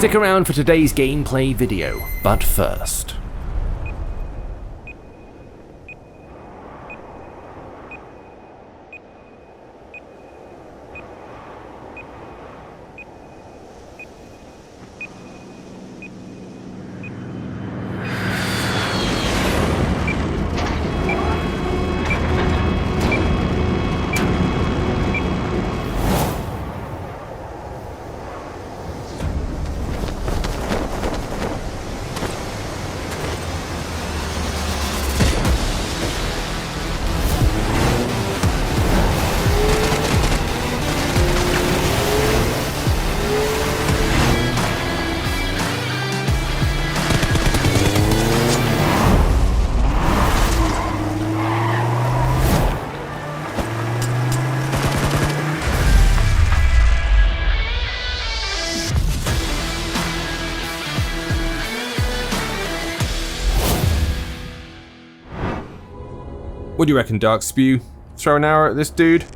Stick around for today's gameplay video, but first... What do you reckon, Dark Spew? Throw an arrow at this dude?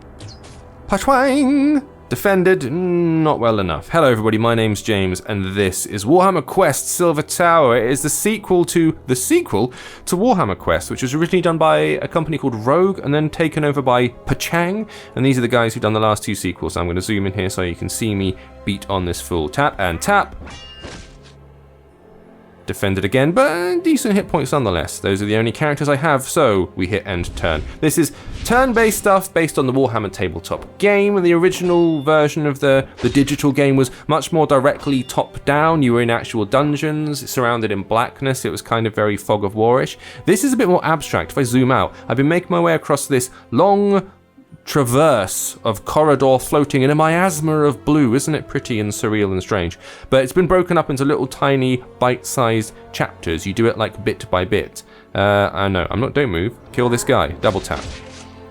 Perchang! Defended, not well enough. Hello everybody, my name's James, and this is Warhammer Quest Silver Tower. It is the sequel to Warhammer Quest, which was originally done by a company called Rogue, and then taken over by Perchang, and these are the guys who've done the last two sequels. So I'm going to zoom in here so you can see me beat on this fool. Tap and tap. Defended again, but decent hit points nonetheless. Those are the only characters I have, so we hit end turn. This is turn-based stuff based on the Warhammer tabletop game. The original version of the digital game was much more directly top-down. You were in actual dungeons, surrounded in blackness. It was kind of very Fog of War-ish. This is a bit more abstract. If I zoom out, I've been making my way across this long traverse of corridor floating in a miasma of blue. Isn't it pretty and surreal and strange? But it's been broken up into little tiny bite-sized chapters. You do it like bit by bit. I know, don't move. Kill this guy. Double tap.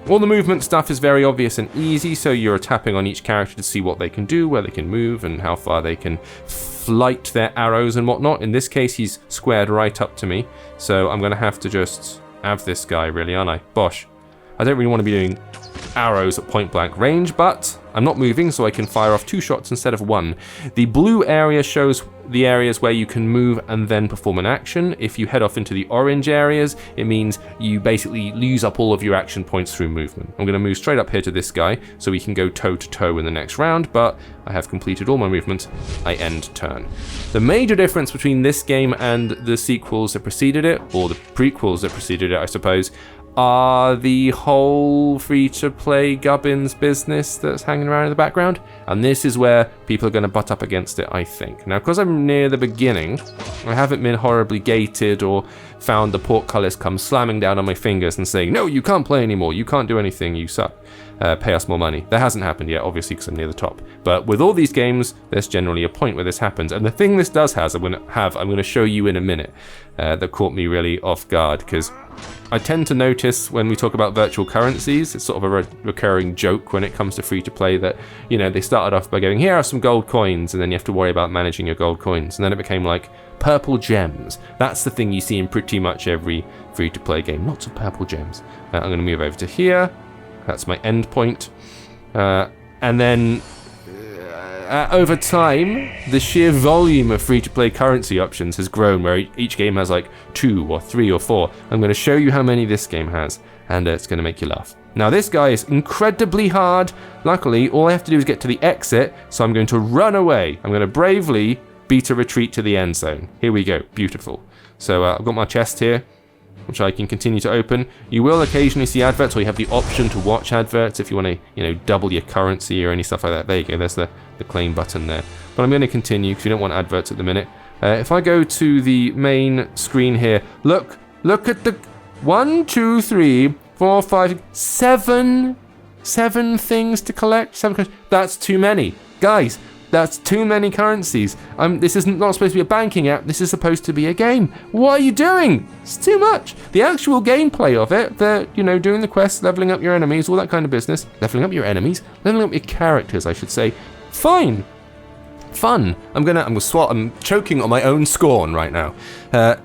All the movement stuff is very obvious and easy, so you're tapping on each character to see what they can do, where they can move, and how far they can flight their arrows and whatnot. In this case, he's squared right up to me, so I'm going to have to just have this guy, really, aren't I? Bosh. I don't really want to be doing arrows at point blank range, but I'm not moving, so I can fire off 2 shots instead of 1. The blue area shows the areas where you can move and then perform an action. If you head off into the orange areas, it means you basically use up all of your action points through movement. I'm going to move straight up here to this guy so we can go toe to toe in the next round, but I have completed all my movement. I end turn. The major difference between this game and the sequels that preceded it, or the prequels that preceded it, I suppose, are the whole free-to-play gubbins business that's hanging around in the background, and this is where people are going to butt up against it, I think. Now, because I'm near the beginning, I haven't been horribly gated or found the portcullis come slamming down on my fingers and saying, no, you can't play anymore, you can't do anything, you suck. Pay us more money. That hasn't happened yet, obviously, because I'm near the top. But with all these games, there's generally a point where this happens. And the thing this does I'm going to show you in a minute, that caught me really off guard, because I tend to notice when we talk about virtual currencies, it's sort of a recurring joke when it comes to free-to-play that, you know, they started off by going, here are some gold coins, and then you have to worry about managing your gold coins. And then it became like purple gems. That's the thing you see in pretty much every free-to-play game. Lots of purple gems. I'm going to move over to here. That's my end point. And then over time, the sheer volume of free-to-play currency options has grown, where each game has like 2 or 3 or 4. I'm going to show you how many this game has, and it's going to make you laugh. Now, this guy is incredibly hard. Luckily, all I have to do is get to the exit, so I'm going to run away. I'm going to bravely beat a retreat to the end zone. Here we go. Beautiful. So I've got my chest here, which I can continue to open. You will occasionally see adverts, or you have the option to watch adverts if you want to, double your currency or any stuff like that. There you go, there's the claim button there. But I'm going to continue because you don't want adverts at the minute. If I go to the main screen here, look at the 1, 2, 3, 4, 5, 7 things to collect. 7. That's too many, guys. That's too many currencies. This isn't not supposed to be a banking app. This is supposed to be a game. What are you doing? It's too much. The actual gameplay of it, doing the quests, leveling up your enemies, all that kind of business. Leveling up your enemies, leveling up your characters, I should say. Fine. Fun. I'm choking on my own scorn right now.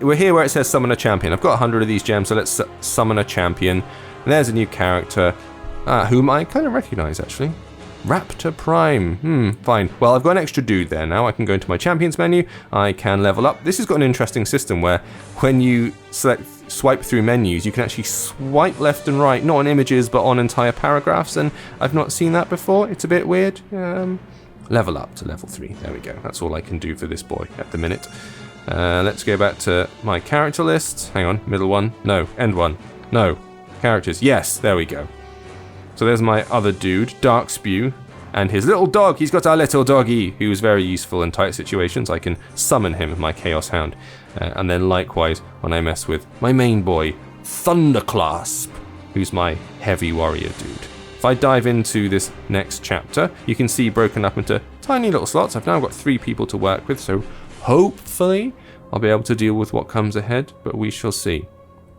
We're here where it says summon a champion. I've got 100 of these gems, so let's summon a champion. And there's a new character, whom I kind of recognize, actually. Raptor Prime. Fine. Well, I've got an extra dude there now. I can go into my champions menu. I can level up. This has got an interesting system where when you swipe through menus, you can actually swipe left and right, not on images, but on entire paragraphs. And I've not seen that before. It's a bit weird. Level up to level 3. There we go. That's all I can do for this boy at the minute. Let's go back to my character list. Hang on. Middle one. No. End one. No. Characters. Yes. There we go. So there's my other dude, Dark Spew, and his little dog. He's got our little doggy, who's very useful in tight situations. I can summon him with my Chaos Hound. And then likewise, when I mess with my main boy, Thunderclasp, who's my heavy warrior dude. If I dive into this next chapter, you can see broken up into tiny little slots. I've now got 3 people to work with, so hopefully I'll be able to deal with what comes ahead, but we shall see.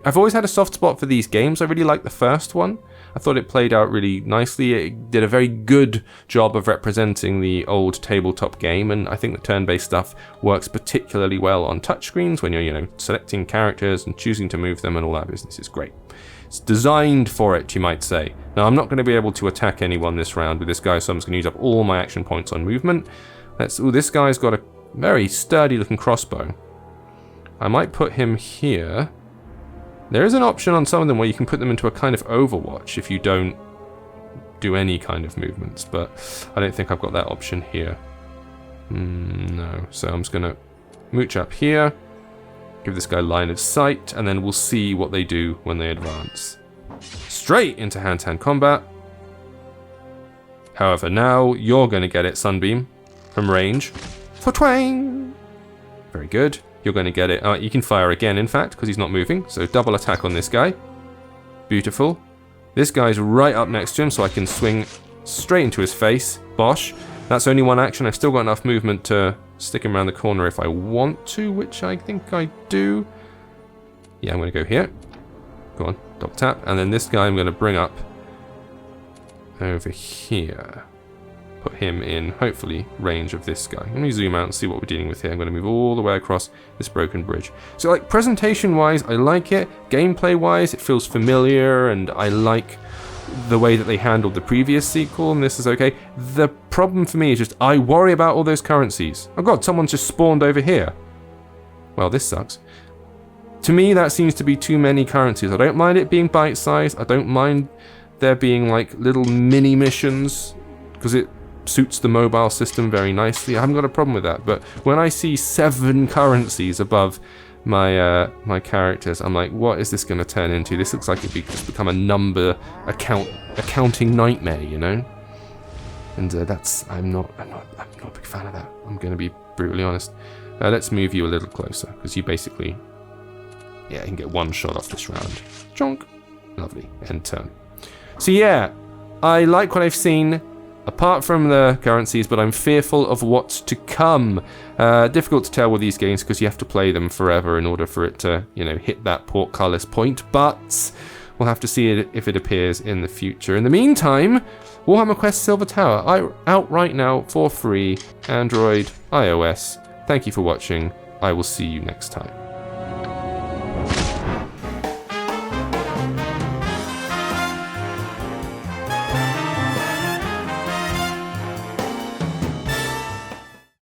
I've always had a soft spot for these games. I really liked the first one. I thought it played out really nicely. It did a very good job of representing the old tabletop game, and I think the turn-based stuff works particularly well on touchscreens when you're, selecting characters and choosing to move them and all that business is great. It's designed for it, you might say. Now, I'm not going to be able to attack anyone this round with this guy, so I'm just going to use up all my action points on movement. This guy's got a very sturdy-looking crossbow. I might put him here. There is an option on some of them where you can put them into a kind of overwatch if you don't do any kind of movements, but I don't think I've got that option here. No, so I'm just going to mooch up here, give this guy line of sight, and then we'll see what they do when they advance. Straight into hand-to-hand combat. However, now you're going to get it, Sunbeam, from range. For twang! Very good. You're going to get it. You can fire again, in fact, because he's not moving. So double attack on this guy. Beautiful. This guy's right up next to him, so I can swing straight into his face. Bosh. That's only one action. I've still got enough movement to stick him around the corner if I want to, which I think I do. Yeah, I'm going to go here. Go on, double tap. And then this guy I'm going to bring up over here. Put him in, hopefully, range of this guy. Let me zoom out and see what we're dealing with here. I'm going to move all the way across this broken bridge. So, presentation-wise, I like it. Gameplay-wise, it feels familiar, and I like the way that they handled the previous sequel, and this is okay. The problem for me is just, I worry about all those currencies. Oh god, someone's just spawned over here. Well, this sucks. To me, that seems to be too many currencies. I don't mind it being bite-sized. I don't mind there being, little mini-missions, because it suits the mobile system very nicely. I haven't got a problem with that, but when I see 7 currencies above my my characters, I'm like, what is this going to turn into? This looks like it'd just become a number accounting nightmare, And I'm not a big fan of that. I'm going to be brutally honest. Let's move you a little closer, because you basically, you can get one shot off this round. Chonk. Lovely. End turn. So yeah, I like what I've seen. Apart from the currencies, but I'm fearful of what's to come. Difficult to tell with these games because you have to play them forever in order for it to, hit that portcullis point. But we'll have to see it if it appears in the future. In the meantime, Warhammer Quest Silver Tower out right now for free. Android, iOS. Thank you for watching. I will see you next time.